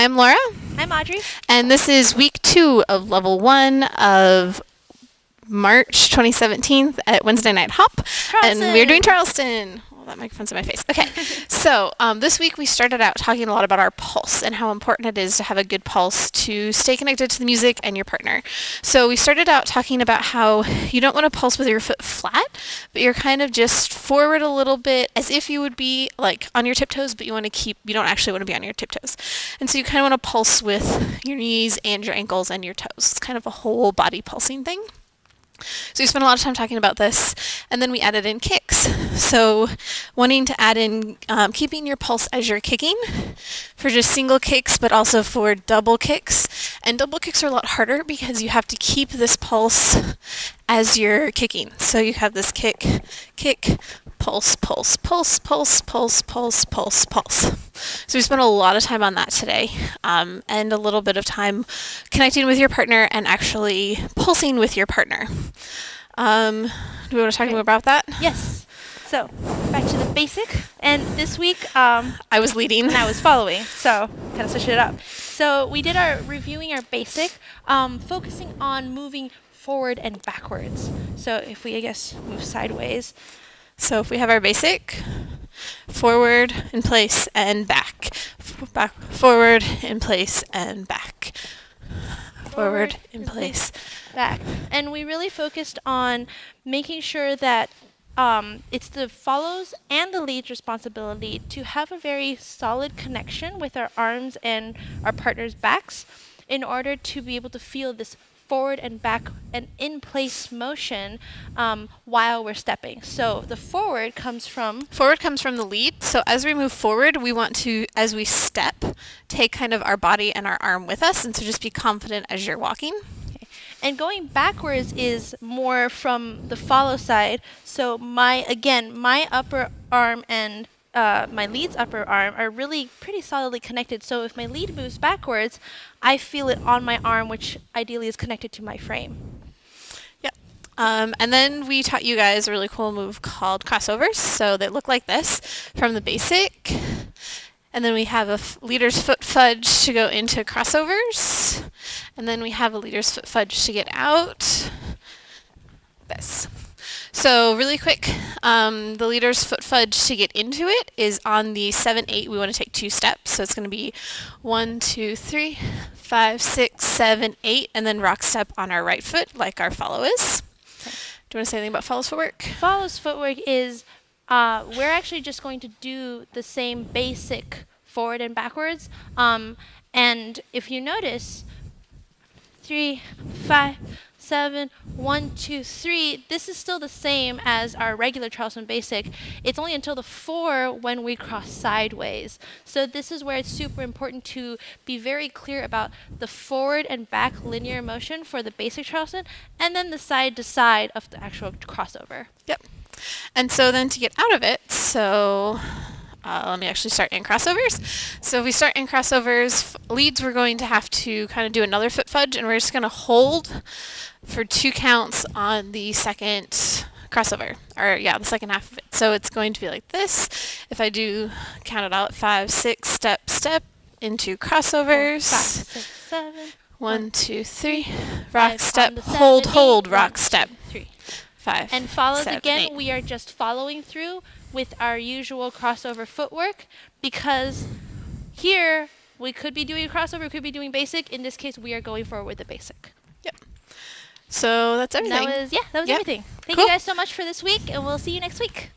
I'm Laura. I'm Audrey. And this is week 2 of level 1 of March 2017 at Wednesday Night Hop. Charleston. And we're doing Charleston. Oh, that microphone's in my face. Okay. So this week we started out talking a lot about our pulse and how important it is to have a good pulse to stay connected to the music and your partner. So we started out talking about how you don't want to pulse with your foot flat, but you're kind of just forward a little bit as if you would be like on your tiptoes, but you don't actually want to be on your tiptoes. And so you kind of want to pulse with your knees and your ankles and your toes. It's kind of a whole body pulsing thing. So we spent a lot of time talking about this, and then we added in kicks. So wanting to add in keeping your pulse as you're kicking for just single kicks, but also for double kicks. And double kicks are a lot harder because you have to keep this pulse as you're kicking. So you have this kick, kick, pulse, pulse, pulse, pulse, pulse, pulse, pulse, pulse. So we spent a lot of time on that today, and a little bit of time connecting with your partner and actually pulsing with your partner. Do we want to talk more about that? Yes. So back to the basic. And this week, I was leading. and I was following. So kind of switch it up. So we did our reviewing our basic, focusing on moving forward and backwards. So if we, I guess, move sideways. So if we have our basic, forward, in place, and back. Back, forward, in place, and back. Forward, in place. Back. And we really focused on making sure that it's the follows and the lead's responsibility to have a very solid connection with our arms and our partner's backs in order to be able to feel this forward and back and in place motion while we're stepping. So the forward comes from the lead. So as we move forward, we want to, as we step, take kind of our body and our arm with us, and so just be confident as you're walking. And going backwards is more from the follow side. So my upper arm and my lead's upper arm are really pretty solidly connected. So if my lead moves backwards, I feel it on my arm, which ideally is connected to my frame. Yep. And then we taught you guys a really cool move called crossovers. So they look like this from the basic. And then we have a leader's foot fudge to go into crossovers. And then we have a leader's foot fudge to get out. This. So really quick, the leader's foot fudge to get into it is on the 7-8. We want to take 2 steps. So it's going to be 1, 2, 3, 5, 6, 7, 8, and then rock step on our right foot like our follow is. Okay. Do you want to say anything about follow's footwork? Follow's footwork is we're actually just going to do the same basic forward and backwards. And if you notice, 3, 5, 7, 1, 2, 3. This is still the same as our regular Charleston basic. It's only until the 4 when we cross sideways. So this is where it's super important to be very clear about the forward and back linear motion for the basic Charleston, and then the side to side of the actual crossover. Yep. And so then to get out of it, so let me actually start in crossovers. So if we start in crossovers, leads, we're going to have to kind of do another foot fudge, and we're just going to hold for 2 counts on the second crossover, or the second half of it. So it's going to be like this. If I do count it out, 5, 6, step, step into crossovers. 5, 6, 7. 1, 2, 3, rock, 5 step, on the hold, 7, hold, 8, rock, 1, step. 3. 5. And follows 7, again, 8. we are just following through with our usual crossover footwork, because here we could be doing a crossover, we could be doing basic. In this case, we are going forward with the basic. Yep. So that's everything. That was everything. Thank Cool. you guys so much for this week, and we'll see you next week.